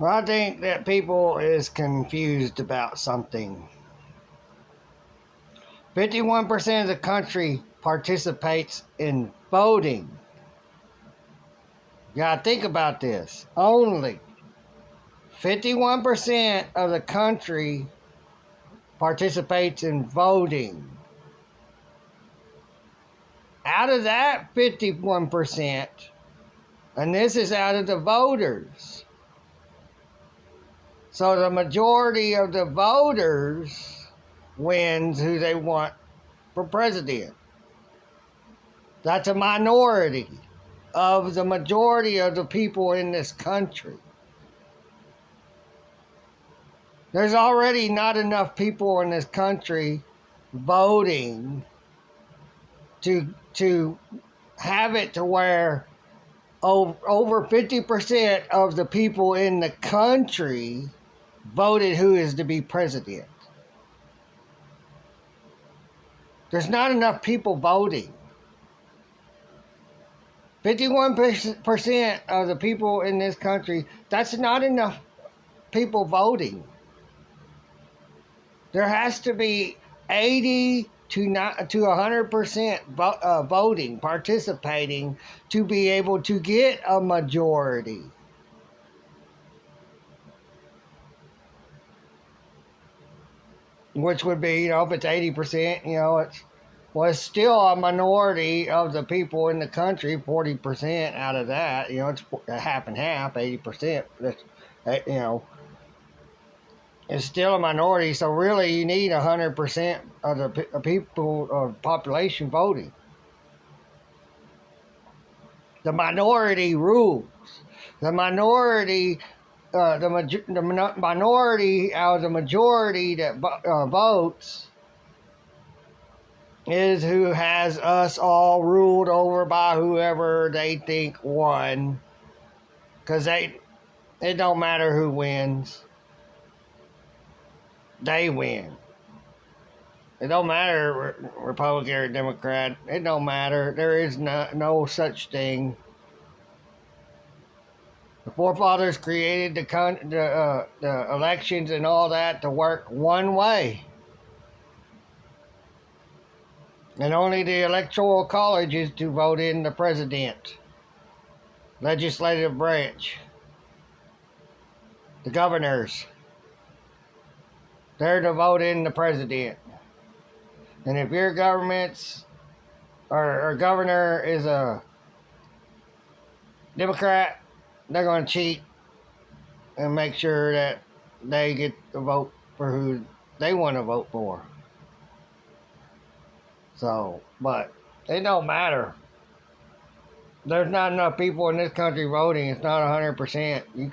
Well, I think that people is confused about something. 51% of the country participates in voting. You gotta think about this. Only 51% of the country participates in voting. Out of that 51%, and this is out of the voters. So the majority of the voters wins who they want for president. That's a minority of the majority of the people in this country. There's already not enough people in this country voting to have it to where over 50% of the people in the country voted who is to be president. There's not enough people voting. 51% of the people in this country, that's not enough people voting. There has to be 80 to 100% voting, participating to be able to get a majority. Which would be, if it's 80%, it's still a minority of the people in the country. 40% out of that, it's half and half, 80%. That's, it's still a minority. So really, you need 100% of the people of population voting. The minority rules. The minority. The minority out of the majority that votes is who has us all ruled over by whoever they think won. Because it don't matter who wins. They win. It don't matter Republican or Democrat. It don't matter. There is no such thing. The forefathers created the elections and all that to work one way. And only the electoral college is to vote in the president, legislative branch, the governors. They're to vote in the president. And if your government's or governor is a Democrat, they're going to cheat and make sure that they get to vote for who they want to vote for. So, but it don't matter. There's not enough people in this country voting. It's not 100%. You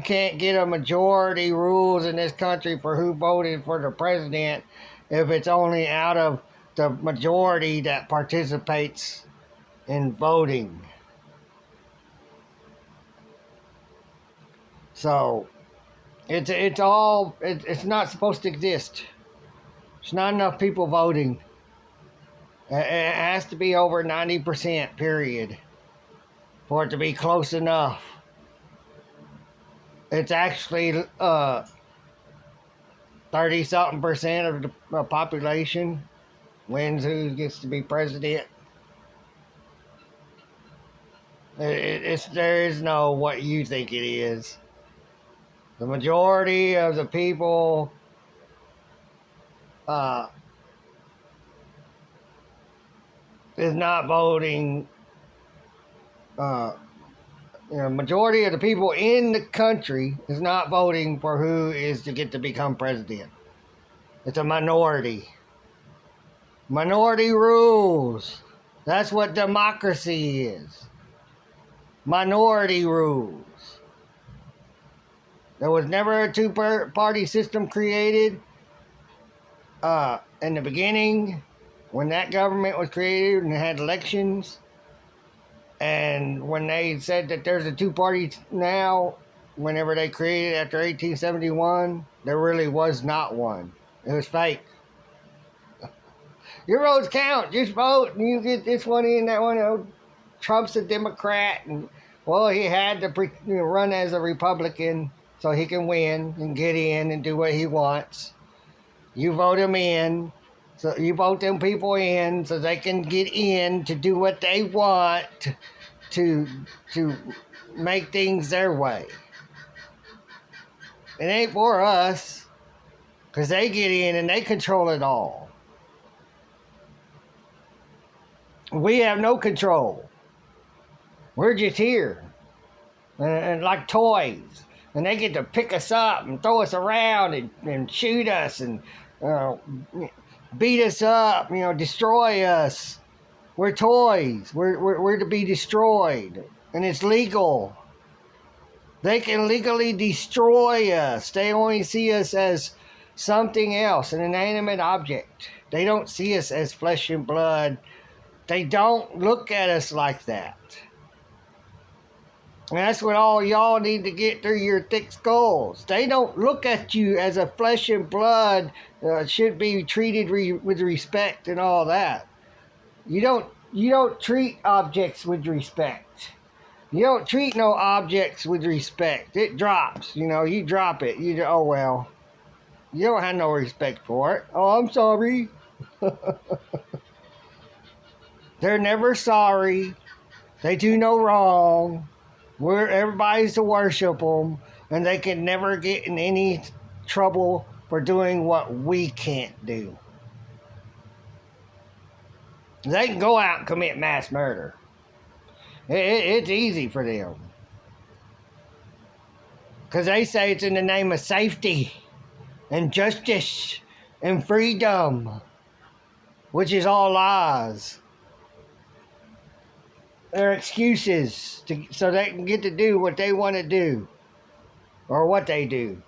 can't get a majority rules in this country for who voted for the president if it's only out of the majority that participates in voting. So, it's not supposed to exist. There's not enough people voting. It has to be over 90%, period, for it to be close enough. It's actually 30-something% of the population wins who gets to be president. There is no what you think it is. The majority of the people is not voting. Majority of the people in the country is not voting for who is to get to become president. It's a minority. Minority rules. That's what democracy is. Minority rules. There was never a two-party system created in the beginning when that government was created and had elections. And when they said that there's a two-party now, whenever they created after 1871, there really was not one. It was fake. Your votes count. Just vote and you get this one in, that one. Trump's a Democrat and Well, he had to run as a Republican so he can win and get in and do what he wants. You vote him in, so you vote them people in so they can get in to do what they want to make things their way. It ain't for us, because they get in and they control it all. We have no control. We're just here, and like toys, and they get to pick us up and throw us around and shoot us and beat us up, destroy us. We're toys. We're to be destroyed, and it's legal. They can legally destroy us. They only see us as something else, an inanimate object. They don't see us as flesh and blood. They don't look at us like that. And that's what all y'all need to get through your thick skulls. They don't look at you as a flesh and blood should be treated with respect and all that. You don't treat objects with respect. You don't treat no objects with respect. It drops. You drop it. Oh well. You don't have no respect for it. Oh, I'm sorry. They're never sorry. They do no wrong. Everybody's to worship them, and they can never get in any trouble for doing what we can't do. They can go out and commit mass murder. It's easy for them. Because they say it's in the name of safety and justice and freedom, which is all lies. They're excuses so they can get to do what they want to do, or what they do.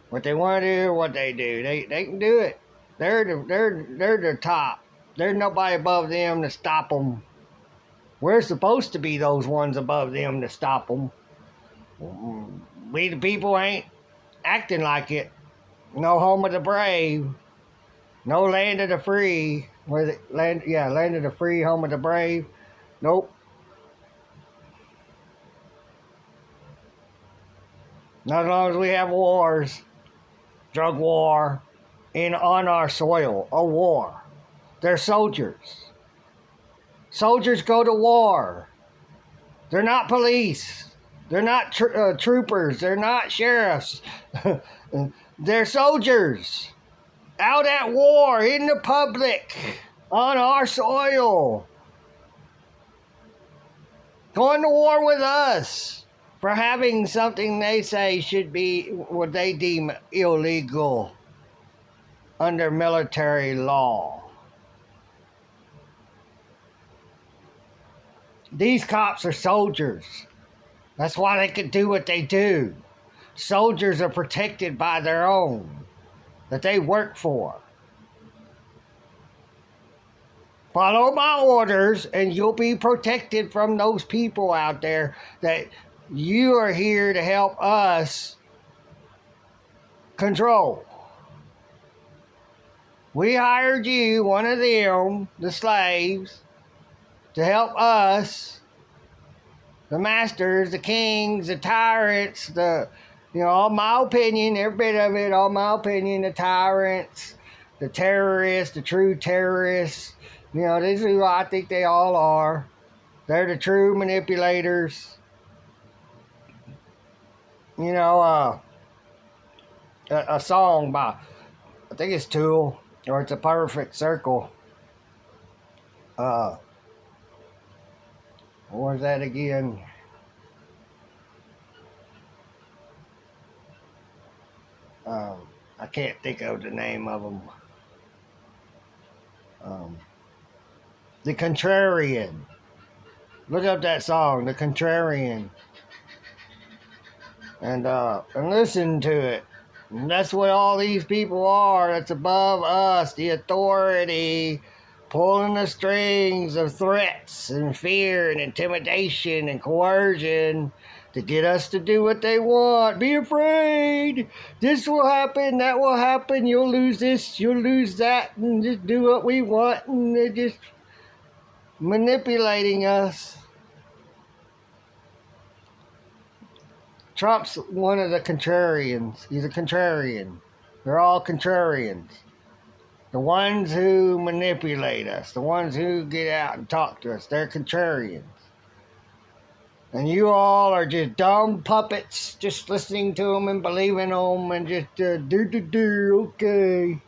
What they want to do or what they do. They can do it. They're the top. There's nobody above them to stop them. We're supposed to be those ones above them to stop them. We the people ain't acting like it. No home of the brave. No land of the free. Land of the free, home of the brave. Nope. Not as long as we have wars. Drug war. On our soil. A war. They're soldiers. Soldiers go to war. They're not police. They're not troopers. They're not sheriffs. They're soldiers. Out at war in the public. On our soil. Going to war with us for having something they say should be what they deem illegal under military law. These cops are soldiers. That's why they can do what they do. Soldiers are protected by their own that they work for. Follow my orders and you'll be protected from those people out there that you are here to help us control. We hired you, one of them, the slaves, to help us, the masters, the kings, the tyrants, all my opinion, every bit of it, all my opinion, the tyrants, the terrorists, the true terrorists. This is who I think they all are. They're the true manipulators. A song by, I think it's Tool, or it's A Perfect Circle. What was that again? I can't think of the name of them. The Contrarian. Look up that song, The Contrarian. And listen to it. And that's what all these people are. That's above us, the authority, pulling the strings of threats and fear and intimidation and coercion to get us to do what they want. Be afraid. This will happen, that will happen. You'll lose this, you'll lose that, and just do what we want. And they're just manipulating us. Trump's one of the contrarians. He's a contrarian. They're all contrarians. The ones who manipulate us, the ones who get out and talk to us, they're contrarians. And you all are just dumb puppets, just listening to them and believing them and just okay.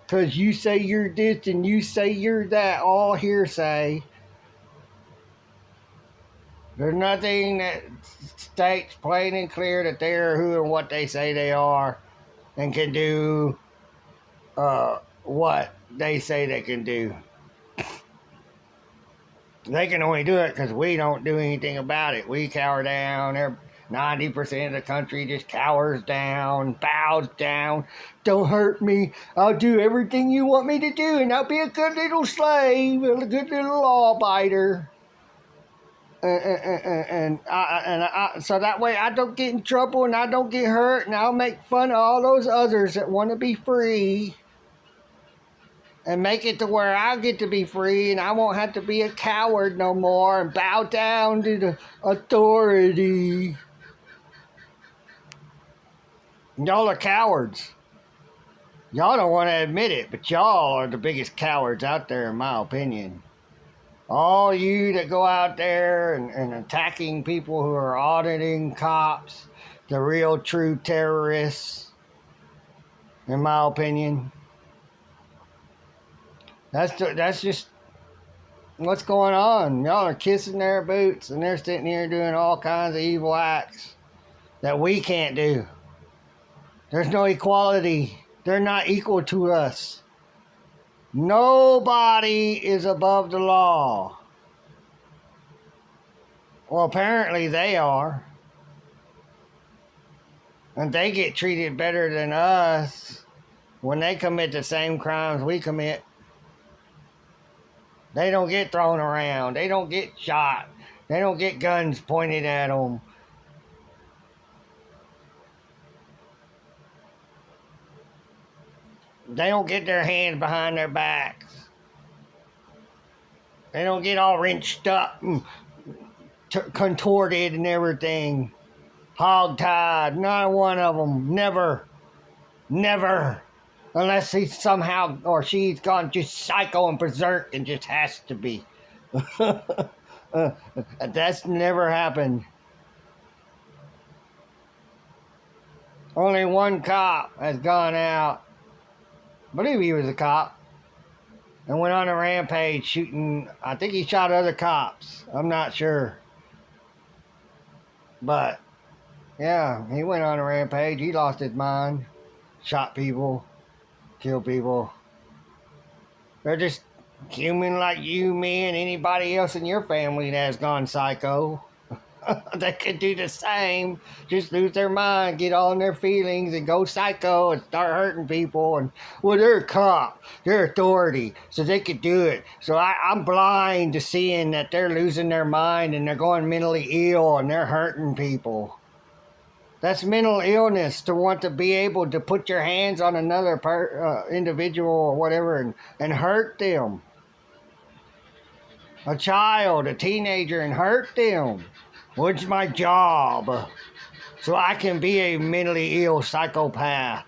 Because you say you're this and you say you're that, all hearsay. There's nothing that states plain and clear that they are who and what they say they are and can do what they say they can do. They can only do it because we don't do anything about it. We cower down. 90% of the country just cowers down, bows down. Don't hurt me. I'll do everything you want me to do, and I'll be a good little slave, a good little law-abiter. So that way I don't get in trouble and I don't get hurt, and I'll make fun of all those others that want to be free. And make it to where I get to be free and I won't have to be a coward no more and bow down to the authority. Y'all are cowards. Y'all don't want to admit it, but y'all are the biggest cowards out there, in my opinion. All you that go out there and attacking people who are auditing cops, the real true terrorists, in my opinion. That's just what's going on. Y'all are kissing their boots and they're sitting here doing all kinds of evil acts that we can't do. There's no equality. They're not equal to us. Nobody is above the law. Well, apparently they are. And they get treated better than us when they commit the same crimes we commit. They don't get thrown around. They don't get shot. They don't get guns pointed at them. They don't get their hands behind their backs. They don't get all wrenched up and contorted and everything. Hog-tied. Not one of them. Never. Never. Unless he's somehow or she's gone just psycho and berserk and just has to be. That's never happened. Only one cop has gone out. I believe he was a cop. And went on a rampage shooting. I think he shot other cops. I'm not sure. But, yeah, he went on a rampage. He lost his mind. Shot people. Kill people. They're just human like you, me, and anybody else in your family that has gone psycho. They could do the same. Just lose their mind, get all in their feelings, and go psycho and start hurting people. And well, they're a cop. They're authority. So they could do it. So I'm blind to seeing that they're losing their mind and they're going mentally ill and they're hurting people. That's mental illness, to want to be able to put your hands on another individual or whatever and hurt them. A child, a teenager, and hurt them. What's my job? So I can be a mentally ill psychopath.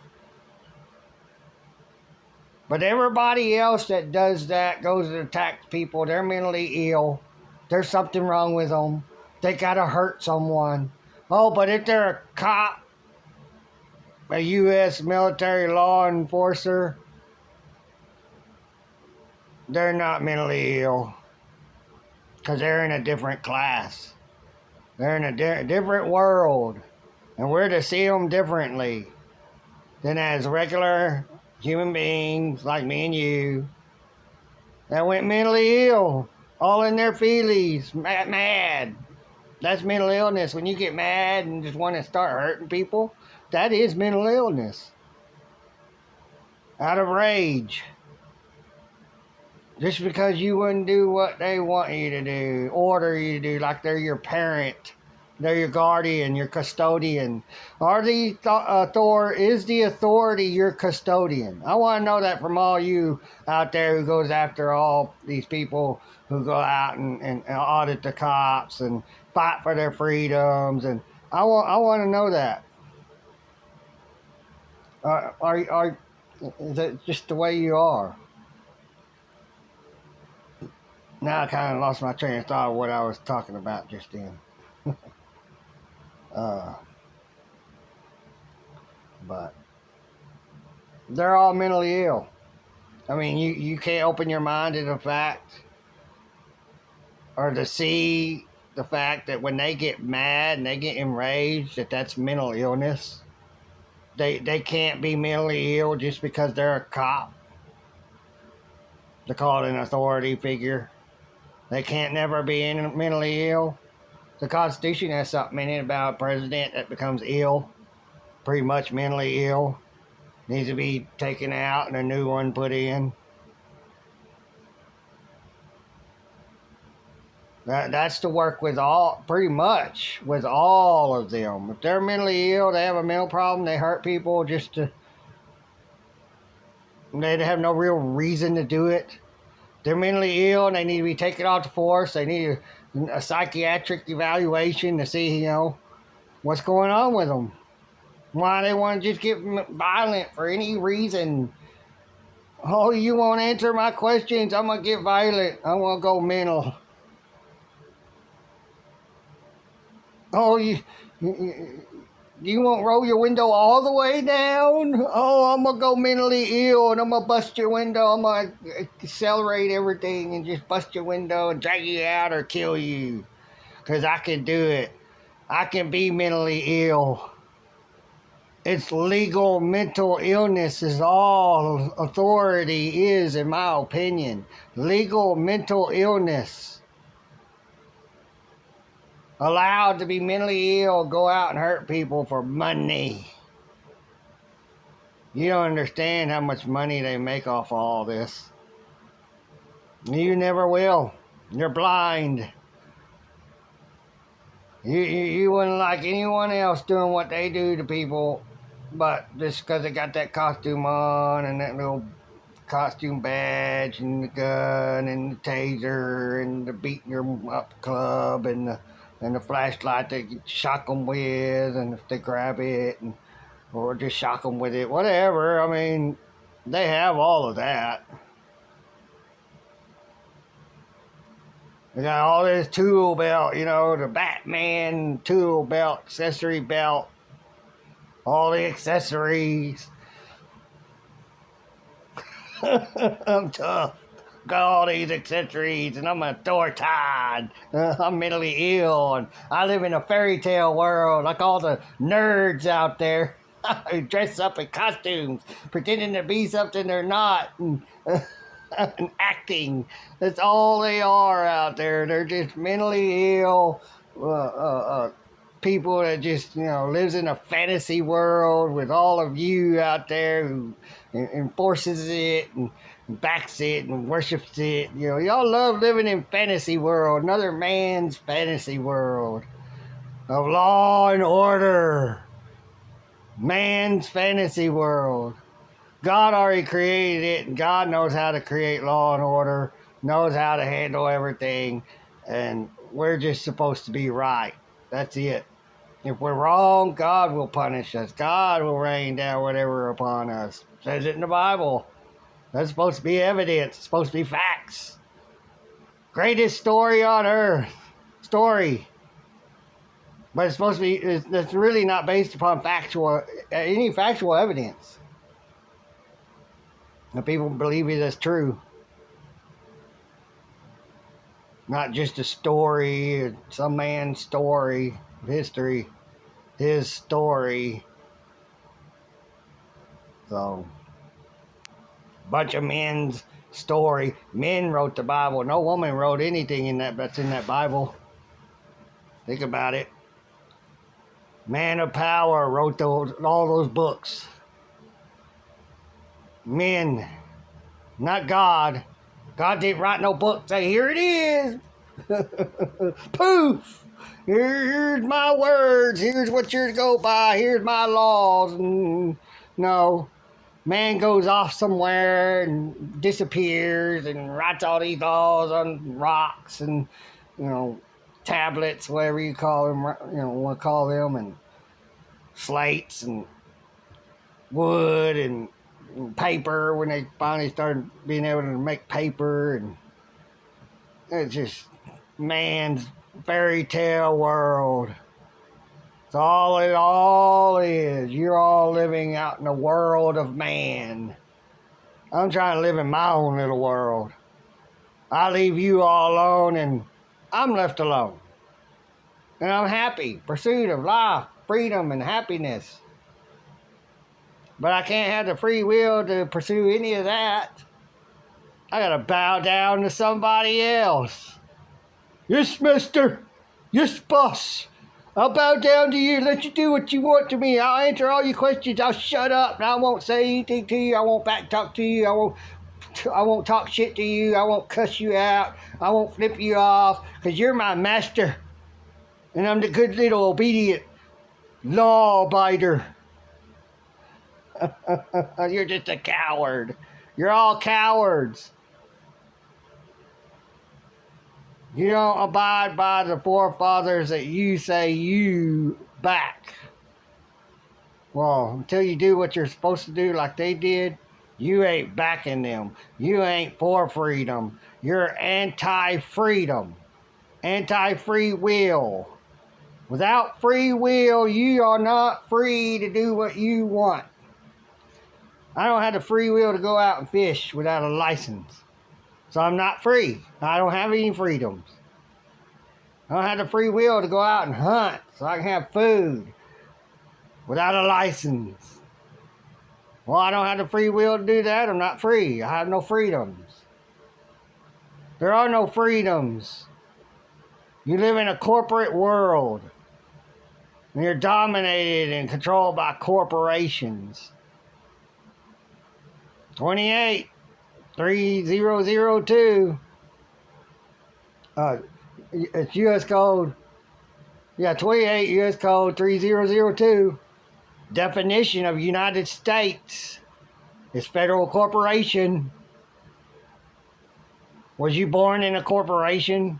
But everybody else that does that, goes and attacks people, they're mentally ill. There's something wrong with them. They gotta hurt someone. Oh, but if they're a cop, a U.S. military law enforcer, they're not mentally ill. Because they're in a different class. They're in a different world. And we're to see them differently than as regular human beings like me and you that went mentally ill, all in their feelings, mad. That's mental illness. When you get mad and just want to start hurting people, that is mental illness. Out of rage. Just because you wouldn't do what they want you to do, order you to do, like they're your parent, they're your guardian, your custodian. Is the authority your custodian? I want to know that from all you out there who goes after all these people who go out and audit the cops and fight for their freedoms. And I want to know that. Is that just the way you are? Now I kind of lost my train of thought of what I was talking about just then. uh, but they're all mentally ill. I mean, you can't open your mind to the fact or to see the fact that when they get mad and they get enraged, that's mental illness. They can't be mentally ill just because they're a cop. They're called an authority figure. They can't never be mentally ill. The Constitution has something in it about a president that becomes ill, pretty much mentally ill, needs to be taken out and a new one put in. That's to work with pretty much with all of them. If they're mentally ill, they have a mental problem, they hurt people they have no real reason to do it. They're mentally ill and they need to be taken off the force. They need a psychiatric evaluation to see, what's going on with them. Why they want to just get violent for any reason. Oh, you won't answer my questions, I'm going to get violent. I'm going to go mental. Oh, you won't roll your window all the way down? Oh, I'm going to go mentally ill and I'm going to bust your window. I'm going to accelerate everything and just bust your window and drag you out or kill you. Because I can do it. I can be mentally ill. It's legal mental illness is all authority is, in my opinion. Legal mental illness. Allowed to be mentally ill, go out and hurt people for money. You don't understand how much money they make off all this. You never will. You're blind. You wouldn't like anyone else doing what they do to people, but just because they got that costume on and that little costume badge and the gun and the taser and the beating your up club and the flashlight they shock them with, and if they grab it, or just shock them with it, whatever. I mean, they have all of that. They got all this tool belt, the Batman tool belt, accessory belt, all the accessories. I'm tough. Got all these accessories and I'm an authority. I'm mentally ill and I live in a fairy tale world like all the nerds out there who dress up in costumes pretending to be something they're not and acting. That's all they are out there. They're just mentally ill people that just lives in a fantasy world with all of you out there who enforces it and backs it and worships it. Y'all love living in fantasy world, another man's fantasy world of law and order. Man's fantasy world. God already created it, and God knows how to create law and order, knows how to handle everything, and we're just supposed to be right. That's it. If we're wrong, God will punish us. God will rain down whatever upon us. It says it in the Bible. That's supposed to be evidence. It's supposed to be facts. Greatest story on earth. Story. But it's supposed to be, it's really not based upon any factual evidence. And people believe it as true. Not just a story, some man's story, history, his story. So, bunch of men's story. Men wrote the Bible. No woman wrote anything that's in that Bible. Think about it. Man of Power wrote all those books. Men, not God. God didn't write no book. Say, here it is. Poof. Here's my words. Here's what you're to go by. Here's my laws. No. Man goes off somewhere and disappears and writes all these laws on rocks and, tablets, whatever you call them, want to call them, and slates and wood and paper when they finally started being able to make paper, and it's just man's fairy tale world. It's all it all is. You're all living out in the world of man. I'm trying to live in my own little world. I leave you all alone and I'm left alone. And I'm happy. Pursuit of life, freedom, and happiness. But I can't have the free will to pursue any of that. I gotta bow down to somebody else. Yes, mister. Yes, boss. I'll bow down to you, let you do what you want to me. I'll answer all your questions. I'll shut up and I won't say anything to you. I won't back talk to you. I won't talk shit to you. I won't cuss you out. I won't flip you off because you're my master. And I'm the good little obedient law-abider. You're just a coward. You're all cowards. You don't abide by the forefathers that you say you back. Well, until you do what you're supposed to do like they did, you ain't backing them. You ain't for freedom. You're anti-freedom. Anti-free will. Without free will, you are not free to do what you want. I don't have the free will to go out and fish without a license. So I'm not free. I don't have any freedoms. I don't have the free will to go out and hunt so I can have food without a license. Well, I don't have the free will to do that. I'm not free. I have no freedoms. There are no freedoms. You live in a corporate world. And you're dominated and controlled by corporations. 28-3002. It's U.S. code. 28 U.S. code 3002. Definition of United States is federal corporation. Was you born in a corporation?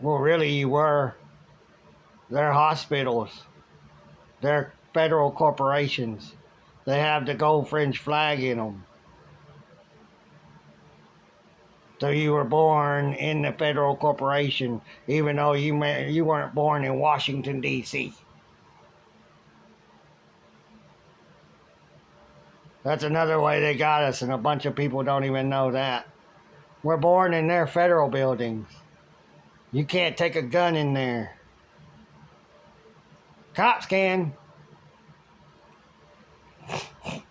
Well, really, you were. They're hospitals. They're federal corporations. They have the gold fringe flag in them. So you were born in the federal corporation, even though you weren't born in Washington, D.C. That's another way they got us, and a bunch of people don't even know that. We're born in their federal buildings. You can't take a gun in there. Cops can.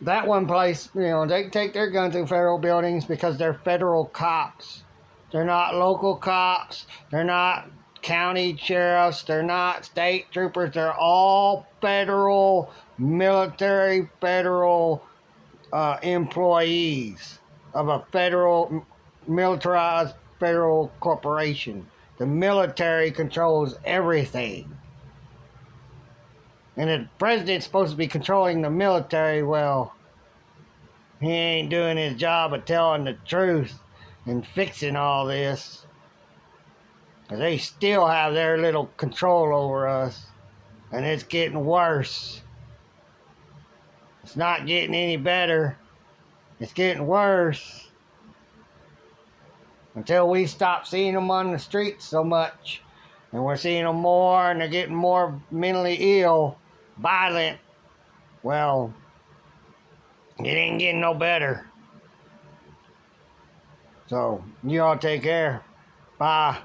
That one place, they can take their guns through federal buildings because they're federal cops. They're not local cops. They're not county sheriffs. They're not state troopers. They're all federal military, federal employees of a federal militarized federal corporation. The military controls everything. And the president's supposed to be controlling the military. Well, he ain't doing his job of telling the truth and fixing all this. 'Cause they still have their little control over us. And it's getting worse. It's not getting any better. It's getting worse. Until we stop seeing them on the streets so much. And we're seeing them more and they're getting more mentally ill. Violent. Well, it ain't getting no better. So, you all take care. Bye.